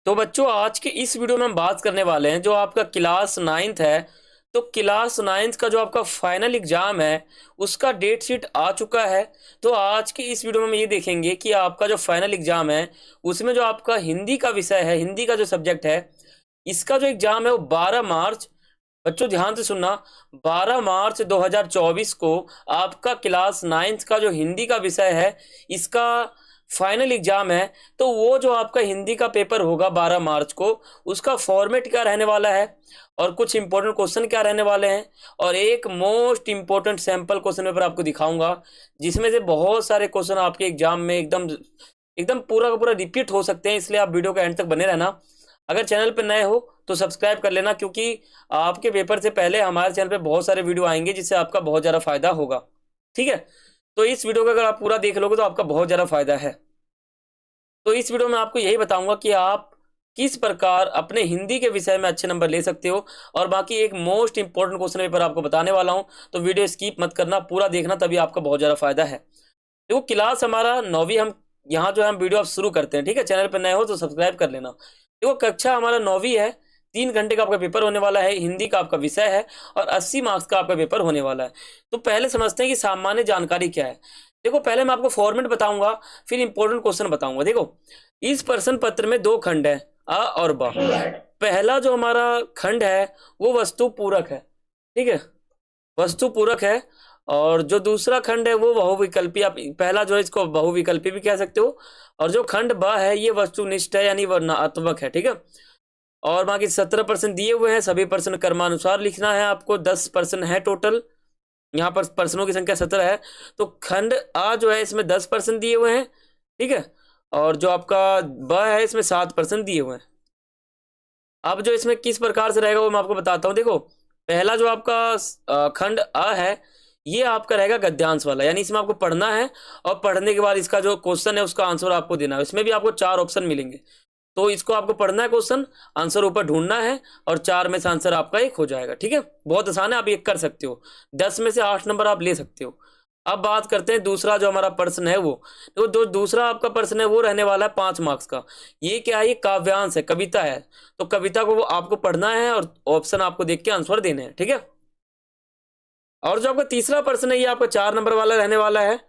तो बच्चों आज के इस वीडियो में हम बात करने वाले हैं जो आपका क्लास 9th है। तो क्लास 9th का जो आपका फाइनल एग्जाम है उसका डेट शीट आ चुका है। तो आज के इस वीडियो में हम ये देखेंगे कि आपका जो फाइनल एग्जाम है उसमें जो आपका हिंदी का विषय है, हिंदी का जो सब्जेक्ट है, इसका जो एग्जाम है वो 12 मार्च, बच्चों ध्यान से सुनना, 12 मार्च 2024 को आपका क्लास 9th का जो हिंदी का विषय है इसका फाइनल एग्जाम है। तो वो जो आपका हिंदी का पेपर होगा 12 मार्च को, उसका फॉर्मेट क्या रहने वाला है और कुछ इंपॉर्टेंट क्वेश्चन क्या रहने वाले हैं और एक most important sample question paper आपको दिखाऊंगा जिसमें से बहुत सारे क्वेश्चन आपके एग्जाम में एकदम एकदम पूरा का पूरा रिपीट हो सकते हैं। इसलिए आप वीडियो का एंड तक बने रहना। अगर चैनल पर नए हो तो सब्सक्राइब कर लेना, क्योंकि आपके पेपर से पहले हमारे चैनल पे बहुत सारे वीडियो आएंगे जिससे आपका बहुत ज़्यादा फायदा होगा। ठीक है, तो इस वीडियो को अगर आप पूरा देख लोगे तो आपका बहुत ज़्यादा फायदा है। तो इस वीडियो में आपको यही बताऊंगा कि आप किस प्रकार अपने हिंदी के विषय में अच्छे नंबर ले सकते हो और बाकी एक मोस्ट इंपॉर्टेंट क्वेश्चन पेपर आपको बताने वाला हूं। तो वीडियो स्किप मत करना, पूरा देखना, तभी आपका बहुत ज़्यादा फायदा है। देखो क्लास हमारा 9वीं, हम यहाँ जो है हम वीडियो आप शुरू करते हैं। ठीक है, चैनल पर नए हो तो सब्सक्राइब कर लेना। देखो कक्षा हमारा 9वीं है, 3 घंटे का आपका पेपर होने वाला है, हिंदी का आपका विषय है और 80 मार्क्स का आपका पेपर होने वाला है। तो पहले समझते हैं कि सामान्य जानकारी क्या है। देखो पहले मैं आपको फॉर्मेट बताऊंगा, फिर इंपॉर्टेंट क्वेश्चन बताऊंगा। देखो इस प्रश्न पत्र में 2 खंड है, अ और ब। पहला जो हमारा खंड है वो वस्तु पूरक है। ठीक है, वस्तु पूरक है। और जो दूसरा खंड है वो बहुविकल्पी, आप पहला जो है इसको बहुविकल्पी भी कह सकते हो। और जो खंड ब है ये वस्तुनिष्ठ है यानी वर्णनात्मक है। ठीक है, और बाकी 17 प्रश्न दिए हुए हैं, सभी प्रश्न क्रमानुसार लिखना है आपको। 10 प्रश्न है टोटल, यहाँ पर प्रश्नों की संख्या 17 है। तो खंड आ जो है इसमें 10 प्रश्न दिए हुए हैं। ठीक है, और जो आपका ब है इसमें 7 प्रश्न दिए हुए हैं। अब जो इसमें किस प्रकार से रहेगा वो मैं आपको बताता हूँ। देखो पहला जो आपका खंड अ है ये आपका रहेगा गद्यांश वाला, यानी इसमें आपको पढ़ना है और पढ़ने के बाद इसका जो क्वेश्चन है उसका आंसर आपको देना है। इसमें भी आपको 4 ऑप्शन मिलेंगे, तो इसको आपको पढ़ना है, क्वेश्चन आंसर ऊपर ढूंढना है और 4 में से आंसर आपका 1 हो जाएगा। ठीक है, बहुत आसान है, आप ये कर सकते हो। 10 में से 8 नंबर आप ले सकते हो। अब बात करते हैं दूसरा जो हमारा प्रश्न है वो, तो दूसरा आपका प्रश्न है वो रहने वाला है 5 मार्क्स का। ये क्या है, ये काव्यांश है, कविता है। तो कविता को वो आपको पढ़ना है और ऑप्शन आपको देख के आंसर देने हैं। ठीक है, और जो आपका तीसरा प्रश्न है ये आपका 4 नंबर वाला रहने वाला है।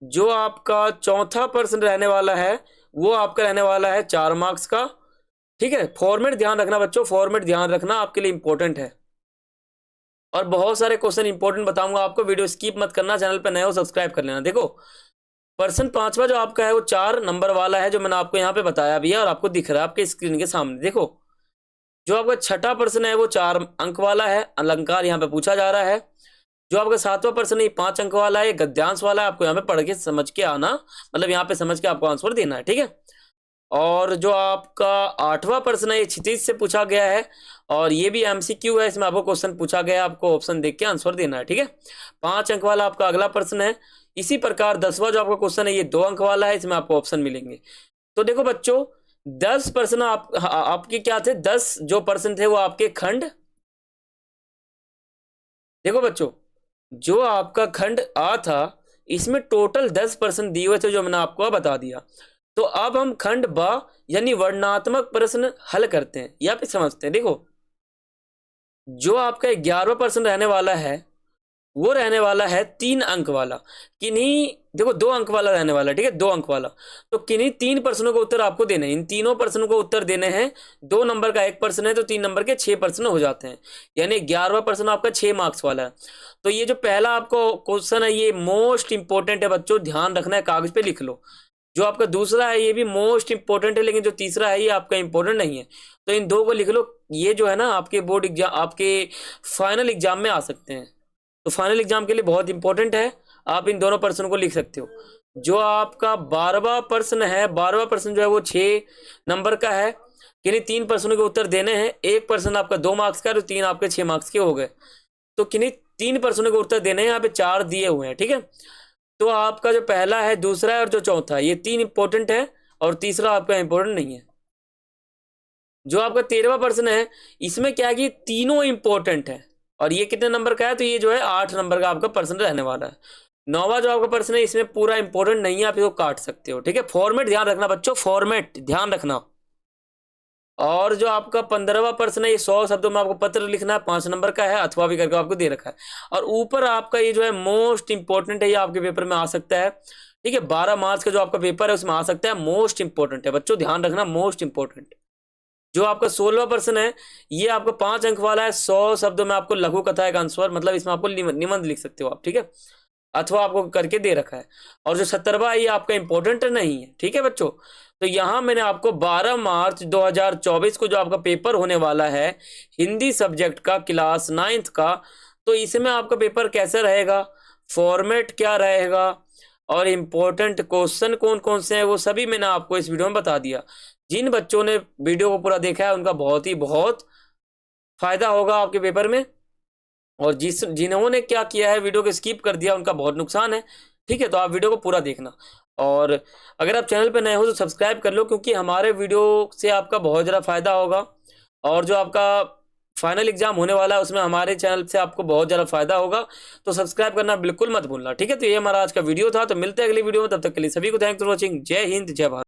जो आपका चौथा प्रश्न रहने वाला है वो आपका रहने वाला है 4 मार्क्स का। ठीक है, फॉर्मेट ध्यान रखना बच्चों, फॉर्मेट ध्यान रखना आपके लिए इंपॉर्टेंट है। और बहुत सारे क्वेश्चन इंपॉर्टेंट बताऊंगा आपको, वीडियो स्किप मत करना, चैनल पर नए हो सब्सक्राइब कर लेना। देखो प्रश्न 5वां जो आपका है वो 4 नंबर वाला है, जो मैंने आपको यहाँ पे बताया भी है और आपको दिख रहा है आपके स्क्रीन के सामने। देखो जो आपका छठा प्रश्न है वो 4 अंक वाला है, अलंकार यहाँ पे पूछा जा रहा है। जो आपका 7वां प्रश्न है 5 अंक वाला है, गद्यांश वाला है, आपको यहाँ पे पढ़ के समझ के आना, मतलब यहाँ पे समझ के आपको आंसर देना है। ठीक है, और जो आपका 8वां प्रश्न है ये क्षितिज से पूछा गया है और ये भी एमसीक्यू है, इसमें आपको क्वेश्चन पूछा गया है, आपको ऑप्शन देख के आंसर देना है। ठीक है, 5 अंक वाला आपका अगला प्रश्न है। इसी प्रकार 10वां जो आपका क्वेश्चन है ये 2 अंक वाला है, इसमें आपको ऑप्शन मिलेंगे। तो देखो बच्चों 10 प्रश्न आपके क्या थे, 10 जो प्रश्न थे वो आपके खंड, देखो बच्चों जो आपका खंड आ था इसमें टोटल 10 प्रश्न दिए हुए थे जो मैंने आपको बता दिया। तो अब हम खंड ब यानी वर्णनात्मक प्रश्न हल करते हैं या फिर समझते हैं। देखो जो आपका 11वां प्रश्न रहने वाला है वो रहने वाला है 3 अंक वाला, किन्हीं, देखो 2 अंक वाला रहने वाला है। ठीक है, 2 अंक वाला, तो किन्हीं 3 प्रश्नों के उत्तर आपको देने हैं। इन तीनों प्रश्नों को उत्तर देने हैं। 2 नंबर का 1 प्रश्न है तो 3 नंबर के 6 प्रश्न हो जाते हैं, यानी 11वां प्रश्न आपका 6 मार्क्स वाला है। तो ये जो पहला आपको क्वेश्चन है ये मोस्ट इंपॉर्टेंट है बच्चों, ध्यान रखना है, कागज पे लिख लो। जो आपका दूसरा है ये भी मोस्ट इंपॉर्टेंट है, लेकिन जो तीसरा है ये आपका इंपॉर्टेंट नहीं है। तो इन 2 को लिख लो, ये जो है ना आपके बोर्ड एग्जाम, आपके फाइनल एग्जाम में आ सकते हैं। तो फाइनल एग्जाम के लिए बहुत इंपॉर्टेंट है, आप इन दोनों प्रश्नों को लिख सकते हो। जो आपका 12वां प्रश्न है, 12वां प्रश्न जो है वो 6 नंबर का है, किन्हीं 3 प्रश्नों के उत्तर देने हैं। 1 प्रश्न आपका 2 मार्क्स का है तो 3 आपके 6 मार्क्स के हो गए। तो किन्हीं 3 प्रश्नों के उत्तर देने हैं, यहाँ पे 4 दिए हुए हैं। ठीक है, तो आपका जो पहला है, दूसरा है और जो चौथा है, ये 3 इंपॉर्टेंट है और तीसरा आपका इंपॉर्टेंट नहीं है। जो आपका 13वां प्रश्न है इसमें क्या है कि तीनों इंपॉर्टेंट है और ये कितने नंबर का है, तो ये जो है 8 नंबर का आपका प्रश्न रहने वाला है। 9वां जो आपका प्रश्न है इसमें पूरा इंपॉर्टेंट नहीं है, आप इसको काट सकते हो। ठीक है, फॉर्मेट ध्यान रखना बच्चों, फॉर्मेट ध्यान रखना। और जो आपका 15वां प्रश्न है, ये 100 शब्दों में आपको पत्र लिखना है, 5 नंबर का है, अथवा भी करके आपको दे रखा है। और ऊपर आपका ये जो है मोस्ट इंपॉर्टेंट है, ये आपके पेपर में आ सकता है। ठीक है, 12 मार्च का जो आपका पेपर है उसमें आ सकता है, मोस्ट इंपॉर्टेंट है बच्चों, ध्यान रखना, मोस्ट इंपॉर्टेंट। जो आपका 16वां प्रश्न है, ये आपका 5 अंक वाला है। 100 शब्दों में आपको लघु कथा एक आंसर, मतलब इसमें आपको निबंध लिख सकते हो आप। ठीक है, अथवा आपको करके दे रखा है। और जो 17वां है, ये आपका इंपॉर्टेंट नहीं है। ठीक है बच्चों, तो यहाँ मैंने आपको 12 मार्च 2024 को जो आपका पेपर होने वाला है हिंदी सब्जेक्ट का, क्लास 9th का, तो इसमें आपका पेपर कैसे रहेगा, फॉर्मेट क्या रहेगा, और इम्पोर्टेंट क्वेश्चन कौन कौन से हैं, वो सभी मैंने आपको इस वीडियो में बता दिया। जिन बच्चों ने वीडियो को पूरा देखा है उनका बहुत ही बहुत फायदा होगा आपके पेपर में, और जिन्होंने क्या किया है, वीडियो को स्किप कर दिया, उनका बहुत नुकसान है। ठीक है, तो आप वीडियो को पूरा देखना। और अगर आप चैनल पर नए हो तो सब्सक्राइब कर लो, क्योंकि हमारे वीडियो से आपका बहुत ज़्यादा फायदा होगा। और जो आपका फाइनल एग्जाम होने वाला है उसमें हमारे चैनल से आपको बहुत ज़्यादा फायदा होगा, तो सब्सक्राइब करना बिल्कुल मत भूलना। ठीक है, तो ये हमारा आज का वीडियो था, तो मिलते हैं अगली वीडियो में, तब तक के लिए सभी को थैंक्स फॉर वॉचिंग। जय हिंद, जय भारत।